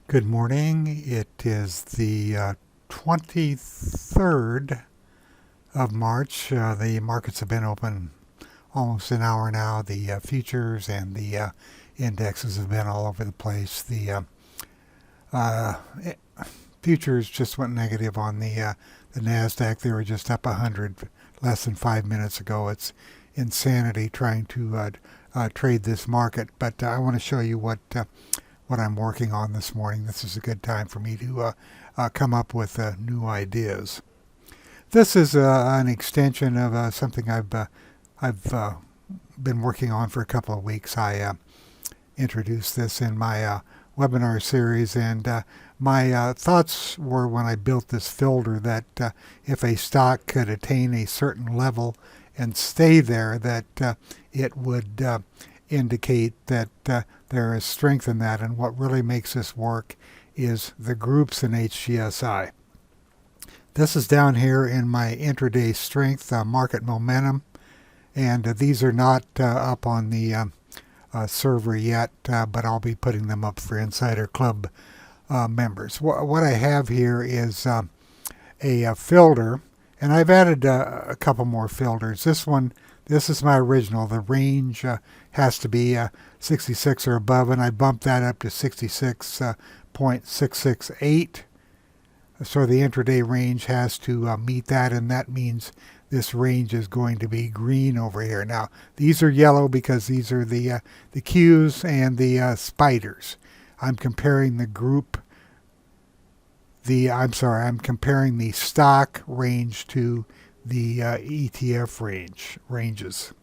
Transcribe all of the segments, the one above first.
Good morning. It is the 23rd of March. The markets have been open almost an hour now. The futures and the indexes have been all over the place. The uh, futures just went negative on the NASDAQ. They were just up 100 less than 5 minutes ago. It's insanity trying to trade this market. But I want to show you what I'm working on this morning. This is a good time for me to come up with new ideas. This is an extension of something I've been working on for a couple of weeks. I introduced this in my webinar series, and my thoughts were when I built this filter that if a stock could attain a certain level and stay there, that it would indicate that there is strength in that. And what really makes this work is the groups in HGSI. This is down here in my intraday strength market momentum, and these are not up on the server yet, but I'll be putting them up for Insider Club members. What I have here is a filter, and I've added a couple more filters. This is my original. The range has to be 66 or above, and I bumped that up to 66.668. So the intraday range has to meet that, and that means this range is going to be green over here. Now, these are yellow because these are the Qs and the spiders. I'm comparing the group. I'm comparing the stock range to the ETF ranges.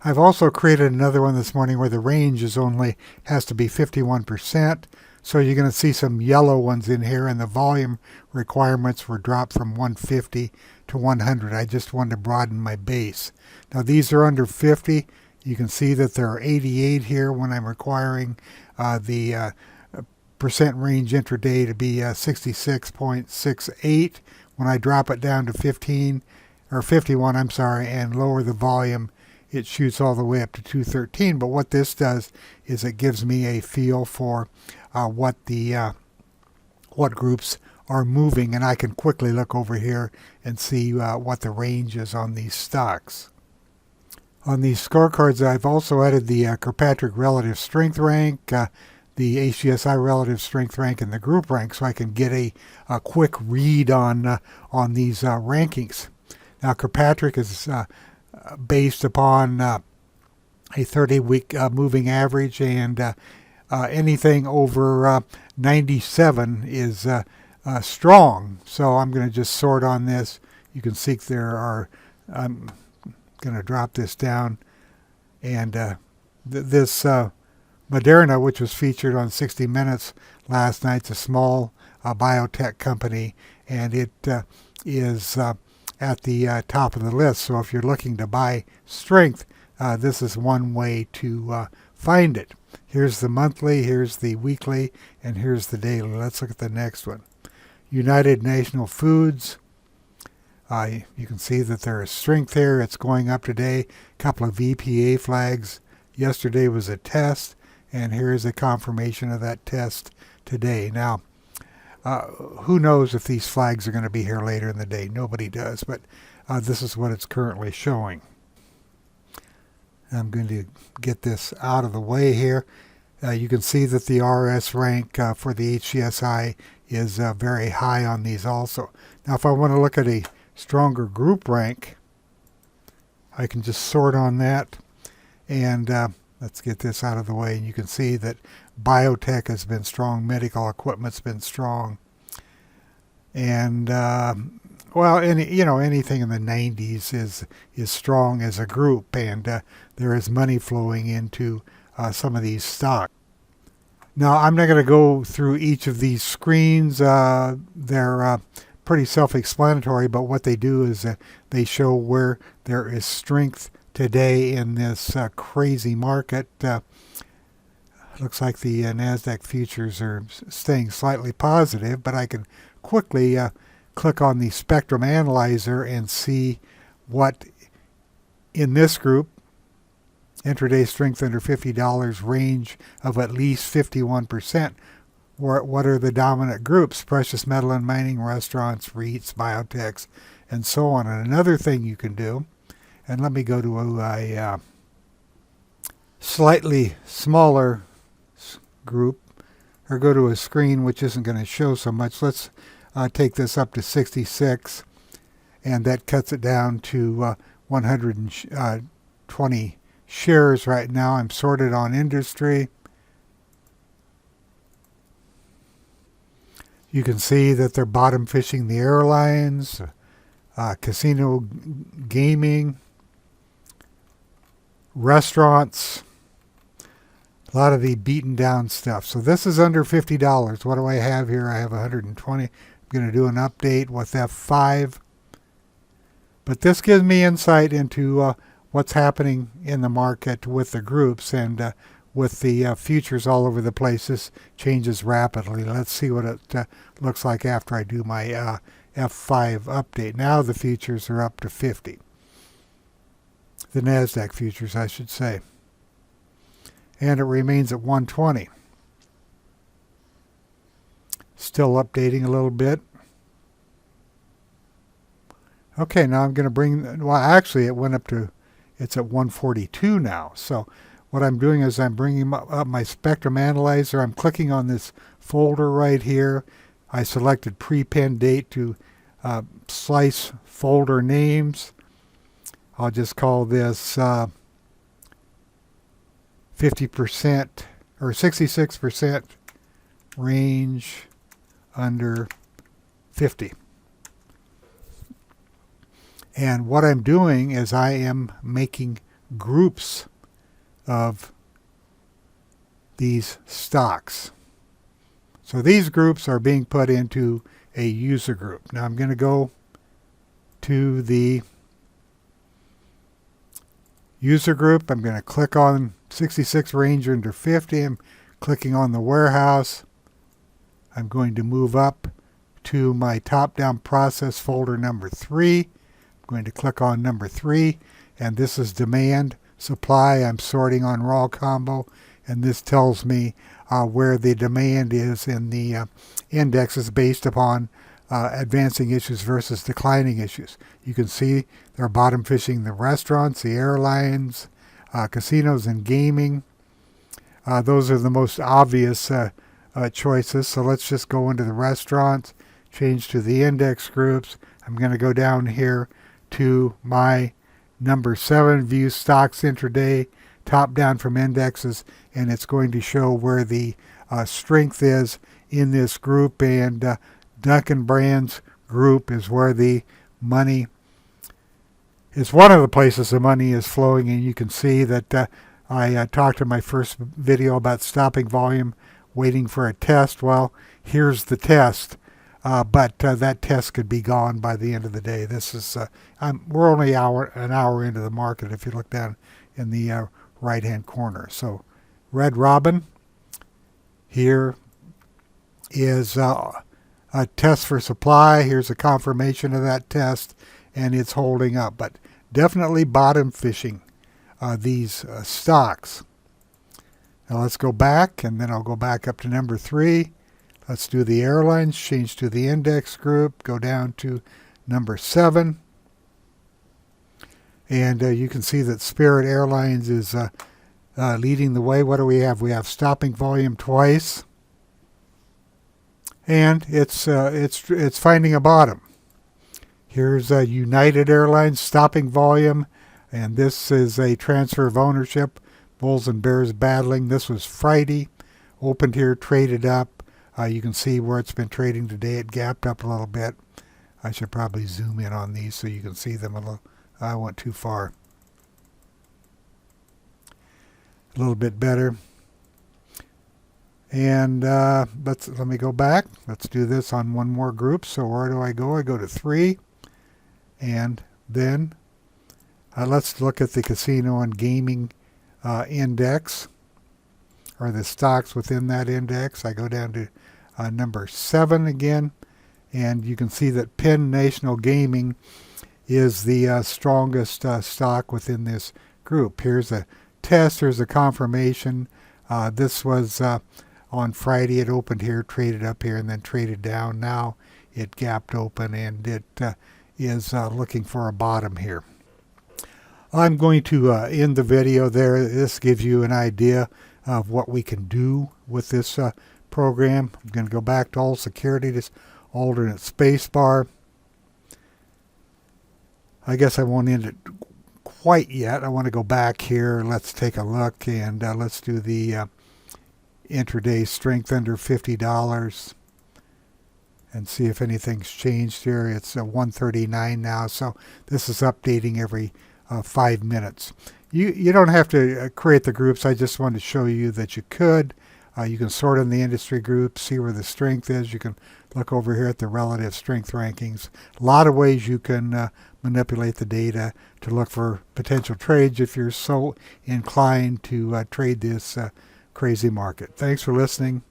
I've also created another one this morning where the range has to be 51%. So you're going to see some yellow ones in here, and the volume requirements were dropped from 150 to 100. I just wanted to broaden my base. Now these are under 50. You can see that there are 88 here when I'm requiring the percent range intraday to be 66.68. When I drop it down to 15 or 51, and lower the volume, it shoots all the way up to 213. But what this does is it gives me a feel for what groups are moving, and I can quickly look over here and see what the range is on these stocks. On these scorecards, I've also added the Kirkpatrick relative strength rank, the HGSI relative strength rank, and the group rank, so I can get a quick read on these rankings. Now, Kirkpatrick is based upon a 30-week moving average, and anything over 97 is strong. So I'm going to just sort on this. You can see I'm going to drop this down, and this Moderna, which was featured on 60 Minutes last night, it's a small biotech company, and it is at the top of the list. So if you're looking to buy strength, this is one way to find it. Here's the monthly, here's the weekly, and here's the daily. Let's look at the next one. United National Foods. You can see that there is strength here. It's going up today. A couple of VPA flags. Yesterday was a test, and here's a confirmation of that test today. Now, who knows if these flags are going to be here later in the day? Nobody does, but this is what it's currently showing. I'm going to get this out of the way here. You can see that the RS rank for the HGSI is very high on these also. Now, if I want to look at a stronger group rank, I can just sort on that, and let's get this out of the way. And you can see that biotech has been strong, medical equipment's been strong, and anything in the 90s is strong as a group, and there is money flowing into some of these stocks. Now, I'm not going to go through each of these screens. They're pretty self-explanatory, but what they do is they show where there is strength today in this crazy market. Looks like the NASDAQ futures are staying slightly positive, but I can quickly click on the spectrum analyzer and see what in this group, intraday strength under $50, range of at least 51%, what are the dominant groups: precious metal and mining, restaurants, REITs, biotechs, and so on. And another thing you can do, and let me go to a slightly smaller group, or go to a screen which isn't going to show so much. Let's take this up to 66, and that cuts it down to 120 shares right now. I'm sorted on industry. You can see that they're bottom fishing the airlines, casino, gaming, restaurants, a lot of the beaten down stuff. So this is under $50. What do I have here? I have 120. I'm going to do an update with F5. But this gives me insight into what's happening in the market with the groups, and with the futures all over the place. This changes rapidly. Let's see what it looks like after I do my F5 update. Now the futures are up to 50. The NASDAQ futures, I should say. And it remains at 120. Still updating a little bit. Okay, now I'm going to bring, well, actually it went up to, it's at 142 now. So what I'm doing is I'm bringing up my spectrum analyzer. I'm clicking on this folder right here. I selected prepend date to slice folder names. I'll just call this 50% or 66% range under 50. And what I'm doing is I am making groups of these stocks. So these groups are being put into a user group. Now I'm going to go to the user group. I'm going to click on 66 range under 50. I'm clicking on the warehouse. I'm going to move up to my top-down process folder number 3. I'm going to click on number 3, and this is demand, supply. I'm sorting on raw combo, and this tells me where the demand is in the indexes based upon advancing issues versus declining issues. You can see they're bottom fishing the restaurants, the airlines, casinos, and gaming. Those are the most obvious choices. So let's just go into the restaurants, change to the index groups. I'm going to go down here to my number 7, view stocks intraday, top down from indexes, and it's going to show where the strength is in this group, and Dunkin' Brands group is where the money is, one of the places the money is flowing. And you can see that I talked in my first video about stopping volume, waiting for a test. Well, here's the test. But that test could be gone by the end of the day. This is we're only an hour into the market if you look down in the right-hand corner. So Red Robin, here is a test for supply. Here's a confirmation of that test, and it's holding up. But definitely bottom fishing these stocks. Now let's go back, and then I'll go back up to number 3. Let's do the airlines, change to the index group, go down to number 7. And you can see that Spirit Airlines is leading the way. What do we have? We have stopping volume twice. And it's finding a bottom. Here's United Airlines stopping volume. And this is a transfer of ownership. Bulls and bears battling. This was Friday. Opened here, traded up. You can see where it's been trading today. It gapped up a little bit. I should probably zoom in on these so you can see them a little. I went too far. A little bit better. And let me go back. Let's do this on one more group. So where do I go? I go to 3. And then let's look at the casino and gaming index, or the stocks within that index. I go down to number 7 again, and you can see that Penn National Gaming is the strongest stock within this group. Here's a test, here's a confirmation. This was On Friday it opened here, traded up here, and then traded down. Now it gapped open, and it is looking for a bottom here. I'm going to end the video there. This gives you an idea of what we can do with this program. I'm going to go back to all security, this alternate spacebar. I guess I won't end it quite yet. I want to go back here. Let's take a look, and let's do the intraday strength under $50 and see if anything's changed here. It's 139 now, so this is updating every 5 minutes. You don't have to create the groups. I just wanted to show you that you could. You can sort in the industry groups, see where the strength is. You can look over here at the relative strength rankings. A lot of ways you can manipulate the data to look for potential trades if you're so inclined to trade this crazy market. Thanks for listening.